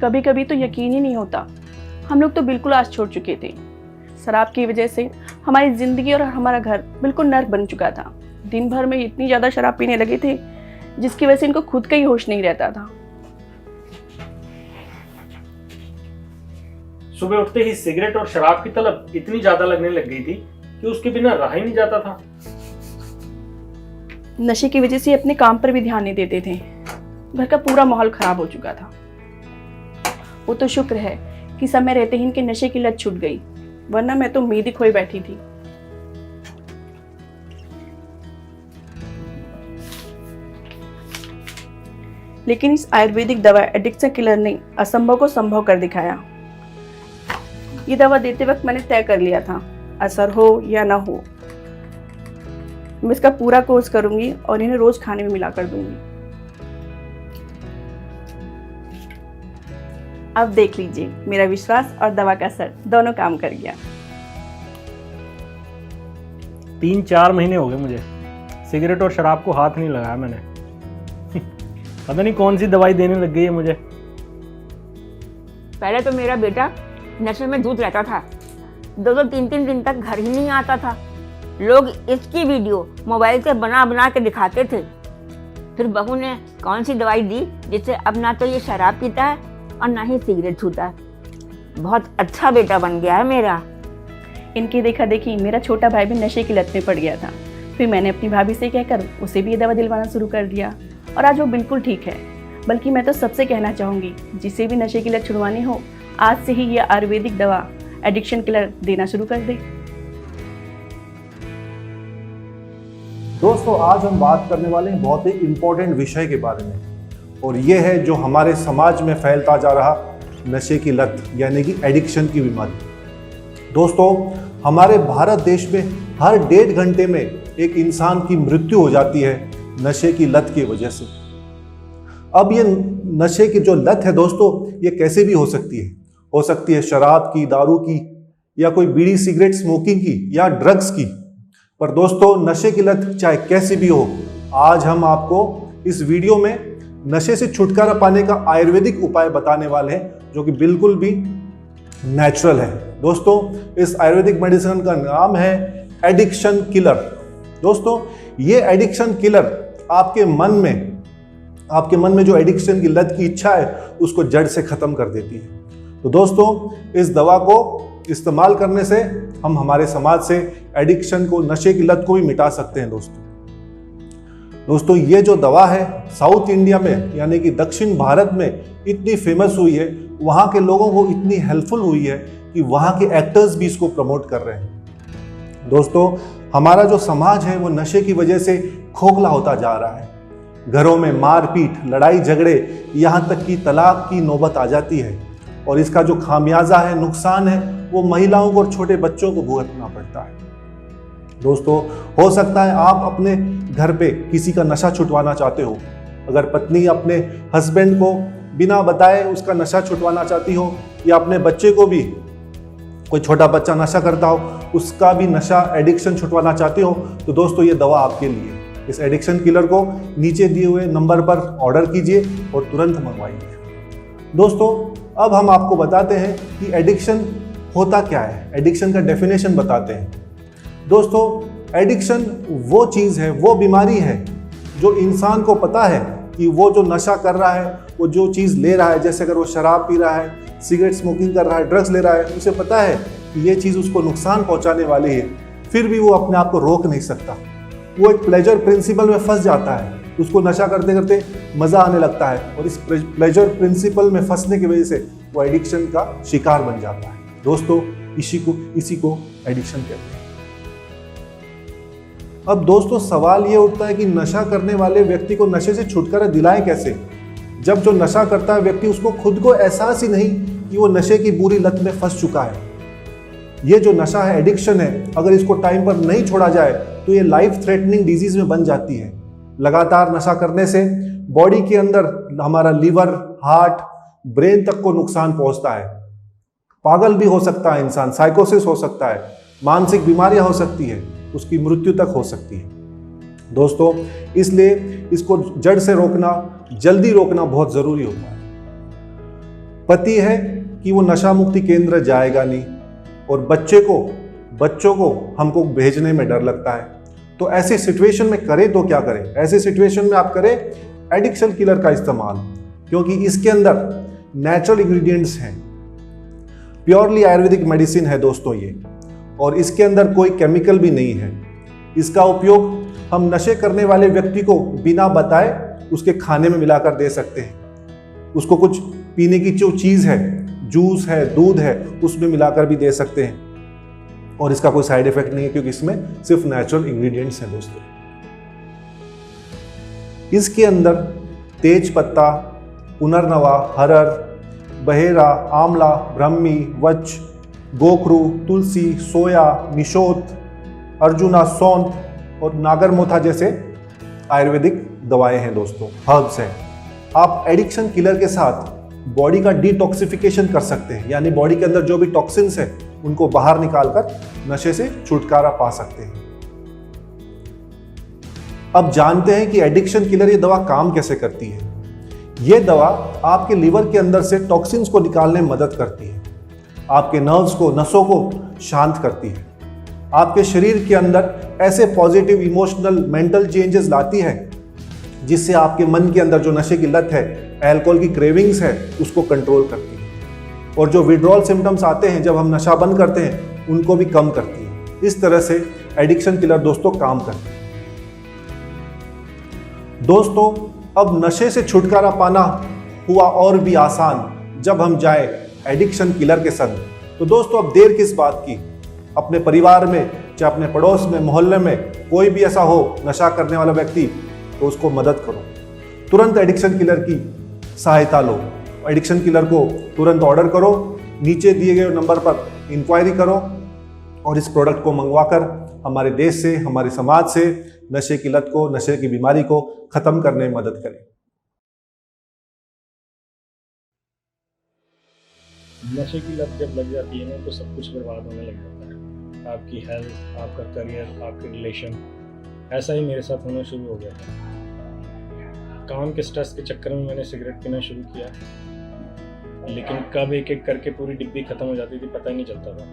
कभी कभी तो यकीन ही नहीं होता। हम लोग तो बिल्कुल आस छोड़ चुके थे। शराब की वजह से हमारी ज़िंदगी और हमारा घर बिल्कुल नर्क बन चुका था। दिन भर में इतनी ज़्यादा शराब पीने लगे थे जिसकी वजह से इनको खुद का ही होश नहीं रहता था। सुबह उठते ही सिगरेट और शराब की तलब इतनी ज्यादा लगने लग गई थी कि उसके बिना रहा ही नहीं जाता था। नशे की वजह से अपने काम पर भी ध्यान नहीं देते थे। घर का पूरा माहौल खराब हो चुका था। वो तो शुक्र है कि समय रहते ही इनके नशे की लत छूट गई, वरना मैं तो उम्मीद ही खोई बैठी थी। लेकिन इस आयुर्वेदिक दवा एडिक्शन किलर ने असंभव को संभव कर दिखाया। ये दवा देते वक्त मैंने तय कर लिया था, असर हो या ना हो, मैं इसका पूरा कोर्स करूंगी और इन्हें रोज खाने में मिला कर दूंगी। अब देख लीजिए, मेरा विश्वास और दवा का असर दोनों काम कर गया। 3-4 महीने हो गए मुझे सिगरेट और शराब को हाथ नहीं लगाया मैंने। पता नहीं कौन सी दवाई देने लग गई है मुझे। पहले तो मेरा बेटा नशे में धुत रहता था, 2-2, 3-3 दिन तक घर ही नहीं आता था। लोग इसकी वीडियो मोबाइल से बना बना के दिखाते थे। फिर बहू ने कौन सी दवाई दी जिससे अब ना तो ये शराब पीता है और ना ही सिगरेट छूता है। बहुत अच्छा बेटा बन गया है मेरा। इनकी देखा देखी मेरा छोटा भाई भी नशे की लत में पड़ गया था। फिर मैंने अपनी भाभी से कहकर उसे भी ये दवा दिलवाना शुरू कर दिया और आज वो बिल्कुल ठीक है। बल्कि मैं तो सबसे कहना चाहूँगी, जिसे भी नशे की लत छुड़वानी हो, आज से ही ये आयुर्वेदिक दवा एडिक्शन किलर देना शुरू कर दे। दोस्तों, आज हम बात करने वाले हैं बहुत ही इम्पोर्टेंट विषय के बारे में, और ये है जो हमारे समाज में फैलता जा रहा नशे की लत यानी कि एडिक्शन की बीमारी। दोस्तों, हमारे भारत देश में हर 1.5 घंटे में एक इंसान की मृत्यु हो जाती है नशे की लत की वजह से। अब ये नशे की जो लत है दोस्तों, ये कैसे भी हो सकती है शराब की, दारू की, या कोई बीड़ी सिगरेट स्मोकिंग की, या ड्रग्स की। पर दोस्तों, नशे की लत चाहे कैसी भी हो, आज हम आपको इस वीडियो में नशे से छुटकारा पाने का आयुर्वेदिक उपाय बताने वाले हैं, जो कि बिल्कुल भी नेचुरल है। दोस्तों, इस आयुर्वेदिक मेडिसिन का नाम है एडिक्शन किलर। दोस्तों, ये एडिक्शन किलर आपके मन में जो एडिक्शन की लत की इच्छा है उसको जड़ से खत्म कर देती है। तो दोस्तों, इस दवा को इस्तेमाल करने से हम हमारे समाज से एडिक्शन को, नशे की लत को भी मिटा सकते हैं। दोस्तों, ये जो दवा है साउथ इंडिया में यानी कि दक्षिण भारत में इतनी फेमस हुई है, वहाँ के लोगों को इतनी हेल्पफुल हुई है कि वहाँ के एक्टर्स भी इसको प्रमोट कर रहे हैं। दोस्तों, हमारा जो समाज है वो नशे की वजह से खोखला होता जा रहा है। घरों में मारपीट, लड़ाई झगड़े, यहाँ तक कि तलाक की नौबत आ जाती है, और इसका जो खामियाजा है, नुकसान है, वो महिलाओं को और छोटे बच्चों को भुगतना पड़ता है। दोस्तों, हो सकता है आप अपने घर पे किसी का नशा छुटवाना चाहते हो। अगर पत्नी अपने हस्बैंड को बिना बताए उसका नशा छुटवाना चाहती हो, या अपने बच्चे को भी, कोई छोटा बच्चा नशा करता हो, उसका भी नशा एडिक्शन छुटवाना चाहते हो, तो दोस्तों ये दवा आपके लिए। इस एडिक्शन किलर को नीचे दिए हुए नंबर पर ऑर्डर कीजिए और तुरंत मंगवाइए। दोस्तों, अब हम आपको बताते हैं कि एडिक्शन होता क्या है, एडिक्शन का डेफिनेशन बताते हैं। दोस्तों, एडिक्शन वो चीज़ है, वो बीमारी है जो इंसान को पता है कि वो जो नशा कर रहा है, वो जो चीज़ ले रहा है, जैसे अगर वो शराब पी रहा है, सिगरेट स्मोकिंग कर रहा है, ड्रग्स ले रहा है, उसे पता है कि ये चीज़ उसको नुकसान पहुंचाने वाली है, फिर भी वो अपने आप को रोक नहीं सकता। वो एक प्लेजर प्रिंसिपल में फंस जाता है, उसको नशा करते करते मज़ा आने लगता है, और इस प्लेजर प्रिंसिपल में फंसने की वजह से वो एडिक्शन का शिकार बन जाता है। दोस्तों, इसी को एडिक्शन कहते हैं। अब दोस्तों, सवाल ये उठता है कि नशा करने वाले व्यक्ति को नशे से छुटकारा दिलाएं कैसे, जब जो नशा करता है व्यक्ति उसको खुद को एहसास ही नहीं कि वो नशे की बुरी लत में फंस चुका है। ये जो नशा है, एडिक्शन है, अगर इसको टाइम पर नहीं छोड़ा जाए तो ये लाइफ थ्रेटनिंग डिजीज में बन जाती है। लगातार नशा करने से बॉडी के अंदर हमारा लीवर, हार्ट, ब्रेन तक को नुकसान पहुंचता है। पागल भी हो सकता है इंसान, साइकोसिस हो सकता है, मानसिक बीमारियां हो सकती है, उसकी मृत्यु तक हो सकती है। दोस्तों, इसलिए इसको जड़ से रोकना, जल्दी रोकना बहुत ज़रूरी होता है। पति है कि वो नशा मुक्ति केंद्र जाएगा नहीं, और बच्चों को हमको भेजने में डर लगता है। तो ऐसी सिचुएशन में करें तो क्या करें? ऐसी सिचुएशन में आप करें एडिक्शन किलर का इस्तेमाल, क्योंकि इसके अंदर नेचुरल इंग्रेडिएंट्स हैं, प्योरली आयुर्वेदिक मेडिसिन है दोस्तों ये, और इसके अंदर कोई केमिकल भी नहीं है। इसका उपयोग हम नशे करने वाले व्यक्ति को बिना बताए उसके खाने में मिलाकर दे सकते हैं। उसको कुछ पीने की जो चीज़ है, जूस है, दूध है, उसमें मिलाकर भी दे सकते हैं, और इसका कोई साइड इफेक्ट नहीं है, क्योंकि इसमें सिर्फ नेचुरल इंग्रेडिएंट्स हैं दोस्तों। इसके अंदर तेज पत्ता, पुनर्नवा, हरर, बहेरा, आंवला, ब्रह्मी, वच, गोखरू, तुलसी, सोया, निशोत, अर्जुना, सौंठ और नागरमोथा जैसे आयुर्वेदिक दवाएं हैं दोस्तों, हर्ब्स हैं। आप एडिक्शन किलर के साथ बॉडी का डिटॉक्सिफिकेशन कर सकते हैं, यानी बॉडी के अंदर जो भी टॉक्सिन्स हैं उनको बाहर निकालकर नशे से छुटकारा पा सकते हैं। अब जानते हैं कि एडिक्शन किलर ये दवा काम कैसे करती है। ये दवा आपके लिवर के अंदर से टॉक्सिन्स को निकालने में मदद करती है, आपके नर्व्स को, नसों को शांत करती है, आपके शरीर के अंदर ऐसे पॉजिटिव इमोशनल मेंटल चेंजेस लाती है जिससे आपके मन के अंदर जो नशे की लत है, अल्कोहल की क्रेविंग्स है, उसको कंट्रोल करती है, और जो विड्रॉल सिम्टम्स आते हैं जब हम नशा बंद करते हैं उनको भी कम करती है। इस तरह से एडिक्शन किलर दोस्तों काम करती है। दोस्तों, अब नशे से छुटकारा पाना हुआ और भी आसान जब हम जाए एडिक्शन किलर के संग। तो दोस्तों, अब देर किस बात की? अपने परिवार में, चाहे अपने पड़ोस में, मोहल्ले में कोई भी ऐसा हो नशा करने वाला व्यक्ति, तो उसको मदद करो। तुरंत एडिक्शन किलर की सहायता लो। एडिक्शन किलर को तुरंत ऑर्डर करो, नीचे दिए गए नंबर पर इंक्वायरी करो, और इस प्रोडक्ट को मंगवाकर हमारे देश से, हमारे समाज से नशे की लत को, नशे की बीमारी को खत्म करने में मदद करें। नशे की लत जब लग जाती है ना, तो सब कुछ बर्बाद होने लग जाता है। आपकी हेल्थ, आपका करियर, आपके रिलेशन। ऐसा ही मेरे साथ होना शुरू हो गया था। काम के स्ट्रेस के चक्कर में मैंने सिगरेट पीना शुरू किया, लेकिन कब एक एक करके पूरी डिब्बी खत्म हो जाती थी पता ही नहीं चलता था।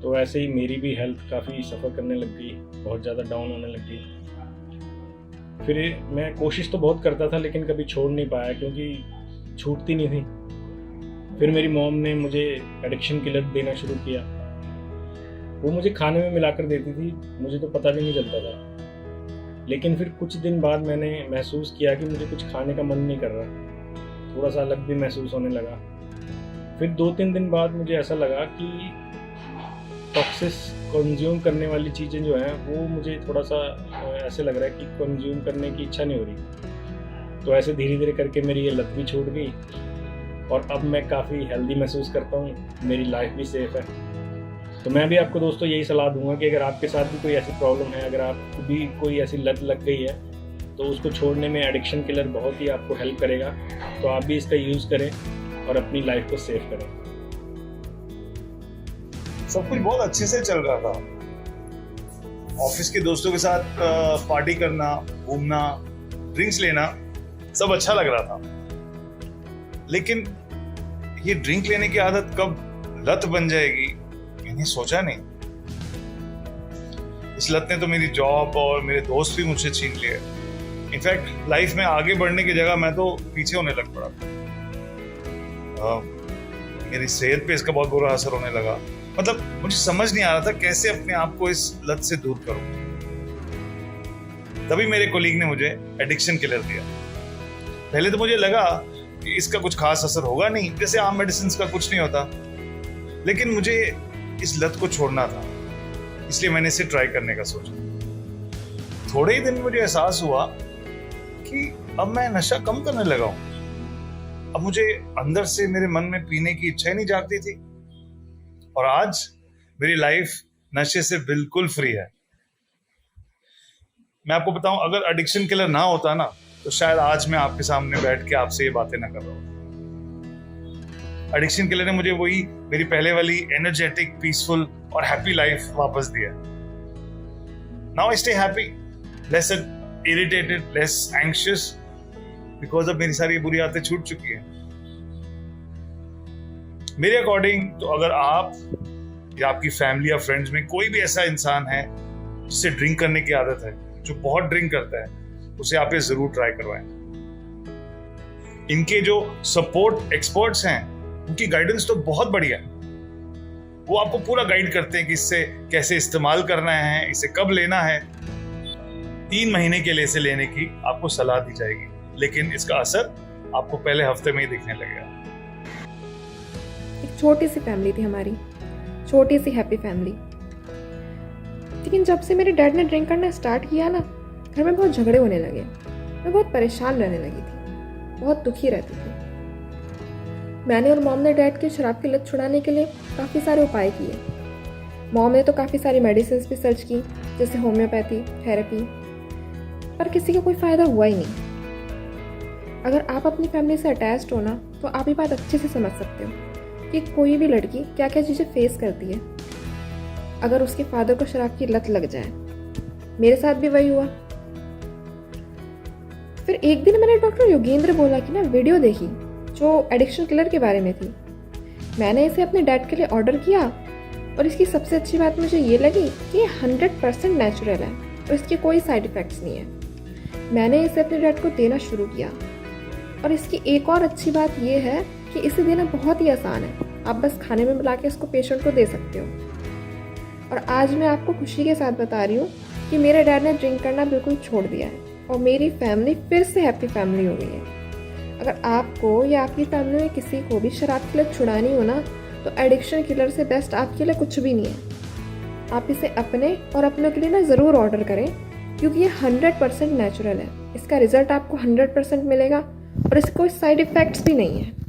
तो ऐसे ही मेरी भी हेल्थ काफ़ी सफ़र करने लग गई, बहुत ज़्यादा डाउन होने लग गई। फिर मैं कोशिश तो बहुत करता था, लेकिन कभी छोड़ नहीं पाया, क्योंकि छूटती नहीं थी। फिर मेरी मॉम ने मुझे एडिक्शन किलर देना शुरू किया। वो मुझे खाने में मिलाकर देती थी, मुझे तो पता भी नहीं चलता था। लेकिन फिर कुछ दिन बाद मैंने महसूस किया कि मुझे कुछ खाने का मन नहीं कर रहा, थोड़ा सा अलग भी महसूस होने लगा। फिर 2-3 दिन बाद मुझे ऐसा लगा कि टॉक्सिस कंज्यूम करने वाली चीज़ें जो हैं वो मुझे थोड़ा सा ऐसे लग रहा है कि कंज्यूम करने की इच्छा नहीं हो रही। तो ऐसे धीरे धीरे करके मेरी ये लत भी छूट गई, और अब मैं काफ़ी हेल्दी महसूस करता हूँ, मेरी लाइफ भी सेफ है। तो मैं भी आपको दोस्तों यही सलाह दूंगा कि अगर आपके साथ भी कोई ऐसी प्रॉब्लम है, अगर आपको भी कोई ऐसी लत लग गई है, तो उसको छोड़ने में एडिक्शन किलर बहुत ही आपको हेल्प करेगा। तो आप भी इसका यूज़ करें और अपनी लाइफ को सेव करें। सब कुछ बहुत अच्छे से चल रहा था। ऑफिस के दोस्तों के साथ पार्टी करना, घूमना, ड्रिंक्स लेना, सब अच्छा लग रहा था। लेकिन ये ड्रिंक लेने की आदत कब लत बन जाएगी, मैंने सोचा नहीं। इस लत ने तो मेरी जॉब और मेरे दोस्त भी मुझसे छीन लिए। इनफैक्ट लाइफ में आगे बढ़ने की जगह मैं तो पीछे होने लग पड़ा। मेरी सेहत पे इसका बहुत बुरा असर होने लगा। मतलब मुझे समझ नहीं आ रहा था कैसे अपने आप को इस लत से दूर करूं। तभी मेरे कोलीग ने मुझे एडिक्शन किलर दिया। पहले तो मुझे लगा कि इसका कुछ खास असर होगा नहीं, जैसे आम मेडिसिन का कुछ नहीं होता। लेकिन मुझे इस लत को छोड़ना था, इसलिए मैंने इसे ट्राई करने का सोचा। थोड़े ही दिन मुझे एहसास हुआ कि अब मैं नशा कम करने लगा हूं। अब मुझे अंदर से मेरे मन में पीने की इच्छा ही नहीं जागती थी, और आज मेरी लाइफ नशे से बिल्कुल फ्री है। मैं आपको बताऊं, अगर एडिक्शन किलर ना होता ना, तो शायद आज मैं आपके सामने बैठ के आपसे ये बातें ना कर रहा हूं। एडिक्शन किलर ने मुझे वही मेरी पहले वाली एनर्जेटिक, पीसफुल और हैप्पी लाइफ वापस दिया। Now I stay happy, less irritated, less anxious, because अब मेरी सारी बुरी आदतें छूट चुकी है। मेरे अकॉर्डिंग तो अगर आप या आपकी फैमिली या फ्रेंड्स में कोई भी ऐसा इंसान है जिससे ड्रिंक करने की आदत है, जो बहुत ड्रिंक करता है, उसे आप ये जरूर ट्राई करवाएं। इनके जो सपोर्ट एक्सपर्ट्स हैं उनकी गाइडेंस तो बहुत बढ़िया है। वो आपको पूरा गाइड करते हैं कि इससे कैसे इस्तेमाल करना है, इसे कब लेना है। 3 महीने के लिए इसे लेने की आपको सलाह दी जाएगी, लेकिन इसका असर आपको पहले हफ्ते में ही दिखने लगेगा। एक छोटी सी फैमिली थी हमारी, छोटी सी हैप्पी फैमिली। लेकिन जब से मेरे डैड ने ड्रिंक करना स्टार्ट किया ना, घर में बहुत झगड़े होने लगे। मैं बहुत परेशान रहने लगी थी, बहुत दुखी रहती थी। मैंने और मॉम ने डैड की शराब की लत छुड़ाने के लिए काफ़ी सारे उपाय किए। मॉम ने तो काफ़ी सारी मेडिसिन भी सर्च की, जैसे होम्योपैथी, थेरेपी, पर किसी का कोई फ़ायदा हुआ ही नहीं। अगर आप अपनी फैमिली से अटैच्ड हो ना, तो आप ये बात अच्छे से समझ सकते हो कि कोई भी लड़की क्या क्या चीज़ें फेस करती है अगर उसके फादर को शराब की लत लग जाए। मेरे साथ भी वही हुआ। फिर एक दिन मैंने डॉक्टर योगेंद्र बोला कि ना वीडियो देखी जो एडिक्शन किलर के बारे में थी। मैंने इसे अपने डैड के लिए ऑर्डर किया और इसकी सबसे अच्छी बात मुझे ये लगी कि ये 100% नेचुरल है और इसके कोई साइड इफ़ेक्ट्स नहीं है। मैंने इसे अपने डैड को देना शुरू किया और इसकी एक और अच्छी बात ये है कि इसे देना बहुत ही आसान है। आप बस खाने में मिला के इसको पेशेंट को दे सकते हो। और आज मैं आपको खुशी के साथ बता रही हूँ कि मेरे डैड ने ड्रिंक करना बिल्कुल छोड़ दिया है और मेरी फैमिली फिर से हैप्पी फैमिली हो गई है। अगर आपको या आपकी फैमिली में किसी को भी शराब की लत छुड़ानी हो ना, तो एडिक्शन किलर से बेस्ट आपके लिए कुछ भी नहीं है। आप इसे अपने और अपनों के लिए ना ज़रूर ऑर्डर करें, क्योंकि ये 100% नेचुरल है। इसका रिजल्ट आपको 100% मिलेगा और इसके कोई साइड इफ़ेक्ट्स भी नहीं है।